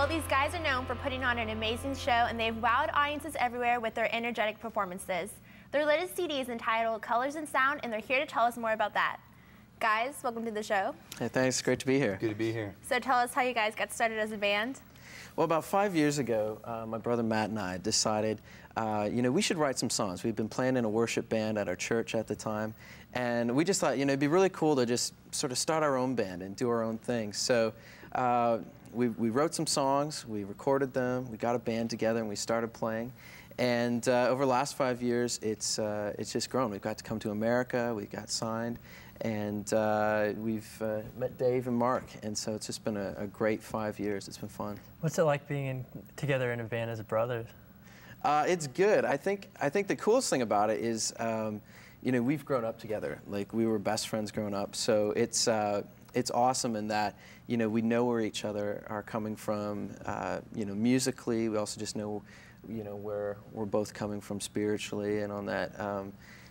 Well, these guys are known for putting on an amazing show, and they've wowed audiences everywhere with their energetic performances. Their latest CD is entitled Colors and Sound, and they're here to tell us more about that. Guys, welcome to the show. Hey, thanks. Great to be here. Good to be here. So tell us how you guys got started as a band. Well, about 5 years ago, my brother Matt and I decided, we should write some songs. We'd been playing in a worship band at our church at the time, and we just thought, it'd be really cool to just sort of start our own band and do our own thing. So we wrote some songs, we recorded them, we got a band together, and we started playing. And over the last 5 years, it's just grown. We've got to come to America, we got signed, and we've met Dave and Mark, and so it's just been a great 5 years. It's been fun. What's it like being together in a band as brothers? It's good. I think the coolest thing about it is, we've grown up together. Like, we were best friends growing up, so it's awesome in that, we know where each other are coming from, musically. We also just know, where we're both coming from spiritually, and on that,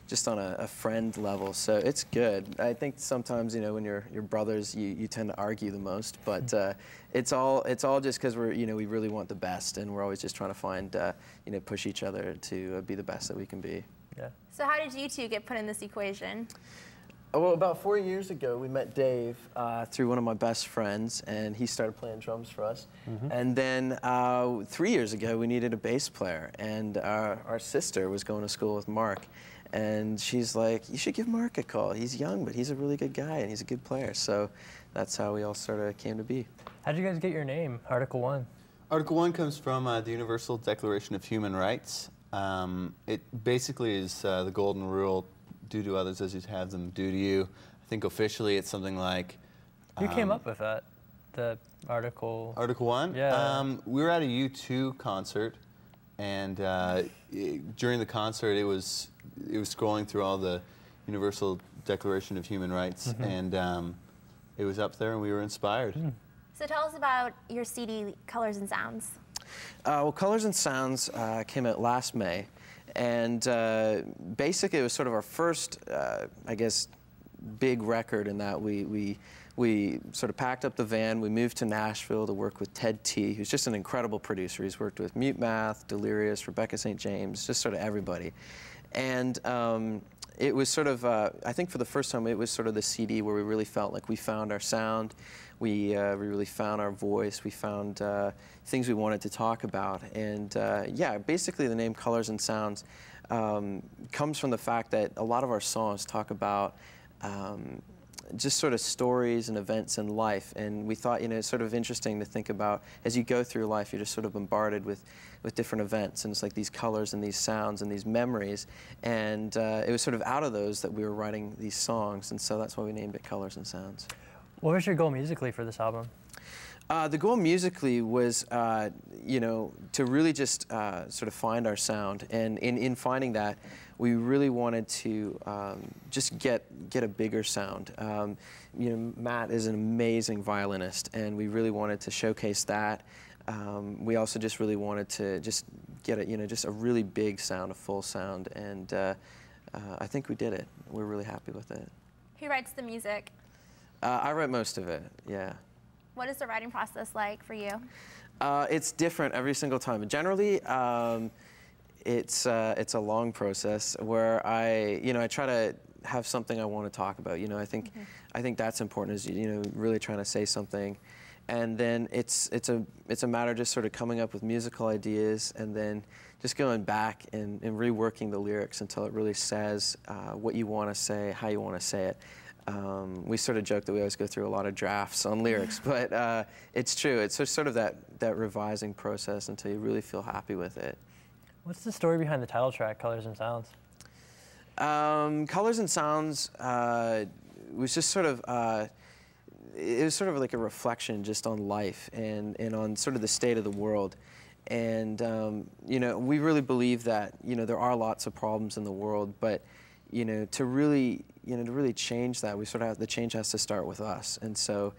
just on a friend level. So it's good. I think sometimes, when you're brothers, you tend to argue the most, but it's all just because we really want the best, and we're always just trying to find, push each other to be the best that we can be. Yeah. So how did you two get put in this equation? Well, about 4 years ago, we met Dave through one of my best friends, and he started playing drums for us. And then 3 years ago, we needed a bass player, and our sister was going to school with Mark, and she's like, you should give Mark a call. He's young, but he's a really good guy, and he's a good player. So that's how we all sort of came to be. How did you guys get your name, Article 1? Article 1 comes from the Universal Declaration of Human Rights. It basically is the golden rule: do to others as you'd have them do to you. I think officially it's something like... Who came up with that, the Article... Article 1? Yeah. We were at a U2 concert, and during the concert it was scrolling through all the Universal Declaration of Human Rights, and it was up there and we were inspired. So tell us about your CD, Colors and Sounds. Well, Colors and Sounds came out last May. And basically, it was sort of our first, big record in that we sort of packed up the van. We moved to Nashville to work with Ted T, who's just an incredible producer. He's worked with Mute Math, Delirious, Rebecca St. James, just sort of everybody. And it was sort of, I think for the first time, it was sort of the CD where we really felt like we found our sound. We really found our voice. We found things we wanted to talk about. And yeah, basically the name Colors and Sounds comes from the fact that a lot of our songs talk about just sort of stories and events in life. And we thought, it's sort of interesting to think about, as you go through life, you're just sort of bombarded with different events. And it's like these colors and these sounds and these memories. And it was sort of out of those that we were writing these songs. And so that's why we named it Colors and Sounds. What was your goal musically for this album? The goal musically was, to really just sort of find our sound. And in finding that, we really wanted to just get a bigger sound. Matt is an amazing violinist, and we really wanted to showcase that. We also just really wanted to just get just a really big sound, a full sound, and I think we did it. We're really happy with it. Who writes the music? I write most of it, yeah. What is the writing process like for you? It's different every single time. Generally, it's a long process where I try to have something I want to talk about. I think that's important, is really trying to say something, and then it's a matter of just sort of coming up with musical ideas, and then just going back and reworking the lyrics until it really says what you want to say, how you want to say it. We sort of joke that we always go through a lot of drafts on lyrics, but it's true. It's just sort of that revising process until you really feel happy with it. What's the story behind the title track, Colors and Sounds? Colors and Sounds was just sort of, it was sort of like a reflection just on life and on sort of the state of the world. And, we really believe that, there are lots of problems in the world, but, to really change that, the change has to start with us. And so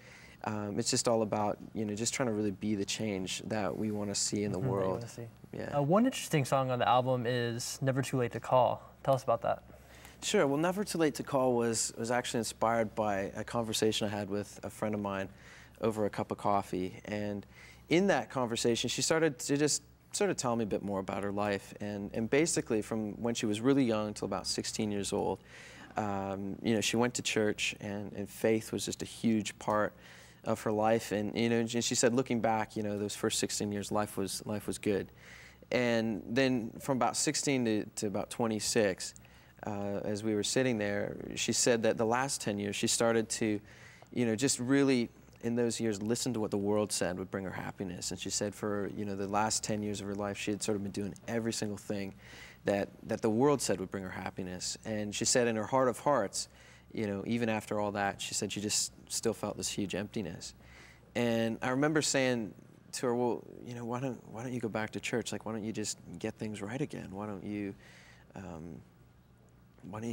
it's just all about, just trying to really be the change that we want to see in the world. Yeah. One interesting song on the album is Never Too Late to Call. Tell us about that. Sure. Well, Never Too Late to Call was actually inspired by a conversation I had with a friend of mine over a cup of coffee. And in that conversation, she started to just sort of tell me a bit more about her life. And basically, from when she was really young until about 16 years old, you know, she went to church, and faith was just a huge part of her life. And you know, and she said, looking back, you know, those first 16 years, life was good. And then from about 16 to about 26, as we were sitting there, she said that the last 10 years she started to, you know, just really in those years listen to what the world said would bring her happiness. And she said for, you know, the last 10 years of her life, she had sort of been doing every single thing that the world said would bring her happiness. And she said in her heart of hearts, you know, even after all that, she said she just still felt this huge emptiness. And I remember saying to her, well, you know, why don't you go back to church? Like, why don't you just get things right again? Why don't you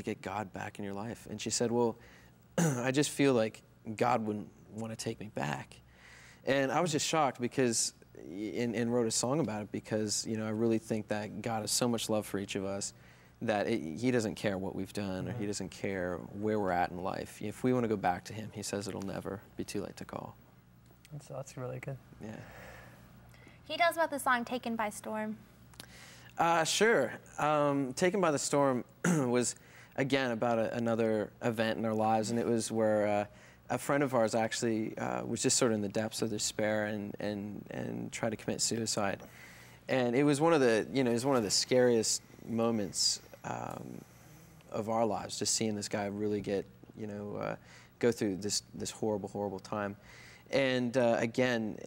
get God back in your life? And she said, well, I just feel like God wouldn't want to take me back. And I was just shocked because, and wrote a song about it because, you know, I really think that God has so much love for each of us that he doesn't care what we've done, or he doesn't care where we're at in life. If we want to go back to him, he says it'll never be too late to call. That's really good. Yeah. Can you tell us about the song Taken by Storm? Sure. Taken by the Storm was, again, about another event in our lives, and it was where a friend of ours actually was just sort of in the depths of despair and tried to commit suicide. And it was one of the, you know, it was one of the scariest moments of our lives, just seeing this guy really get, you know, go through this horrible, horrible time. And again,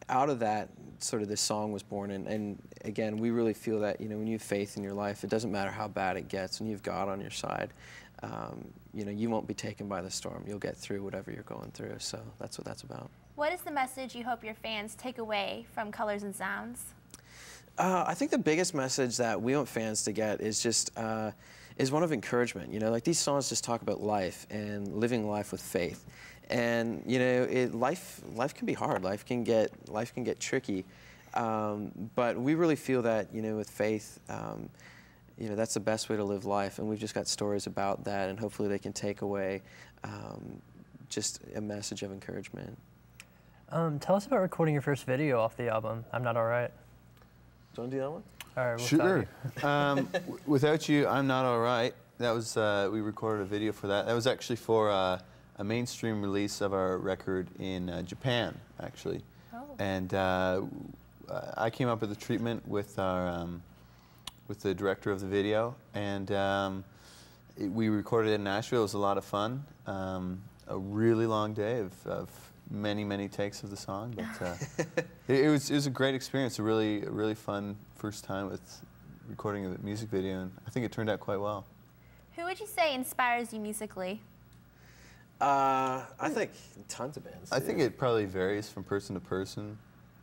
out of that, sort of this song was born. And again, we really feel that, you know, when you have faith in your life, it doesn't matter how bad it gets. When you have God on your side, you know, you won't be taken by the storm. You'll get through whatever you're going through. So that's what that's about. What is the message you hope your fans take away from Colors and Sounds? I think the biggest message that we want fans to get is just is one of encouragement. You know, like these songs just talk about life and living life with faith. And you know, life can be hard. Life can get tricky. But we really feel that, you know, with faith, you know, that's the best way to live life. And we've just got stories about that, and hopefully they can take away just a message of encouragement. Tell us about recording your first video off the album, I'm Not Alright. Do you want to do that one? All right, Sure. Without You, I'm Not Alright. That was, we recorded a video for that. That was actually for a mainstream release of our record in Japan, actually. Oh. And I came up with the treatment with our, with the director of the video, and we recorded it in Nashville. It was a lot of fun. A really long day of many, many takes of the song, but it was a great experience. A really fun first time with recording a music video, and I think it turned out quite well. Who would you say inspires you musically? I think tons of bands. I think it probably varies from person to person,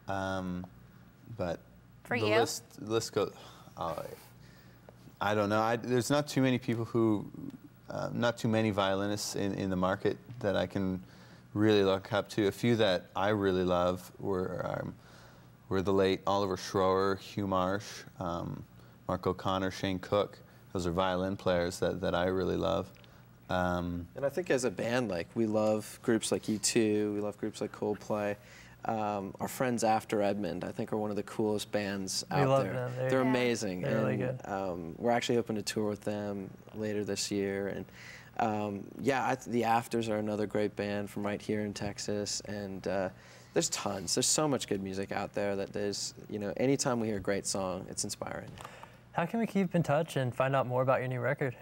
but For the you? list goes. I don't know. There's not too many people who, not too many violinists in the market that I can really look up to. A few that I really love were the late Oliver Schroer, Hugh Marsh, Mark O'Connor, Shane Cook. Those are violin players that I really love. And I think as a band, like, we love groups like U2, we love groups like Coldplay. Our friends After Edmund, I think, are one of the coolest bands out love there. them. They're amazing. They're really and, good. We're actually hoping to tour with them later this year. And yeah, the Afters are another great band from right here in Texas. And there's tons. There's so much good music out there that there's, you know, anytime we hear a great song, it's inspiring. How can we keep in touch and find out more about your new record?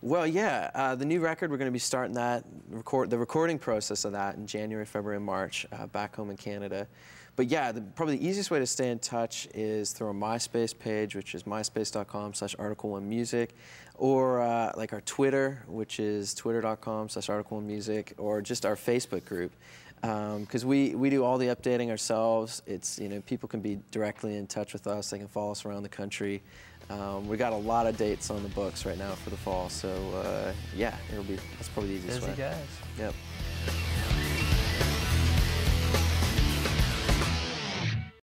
Well, yeah, the new record, we're going to be starting the recording process of that in January, February, and March, back home in Canada. But yeah, probably the easiest way to stay in touch is through our MySpace page, which is myspace.com/Article1Music, or like our Twitter, which is twitter.com/Article1Music, or just our Facebook group. Because we do all the updating ourselves. It's, you know, people can be directly in touch with us. They can follow us around the country. We got a lot of dates on the books right now for the fall, so yeah, that's probably the easiest way. Busy guys. Yep.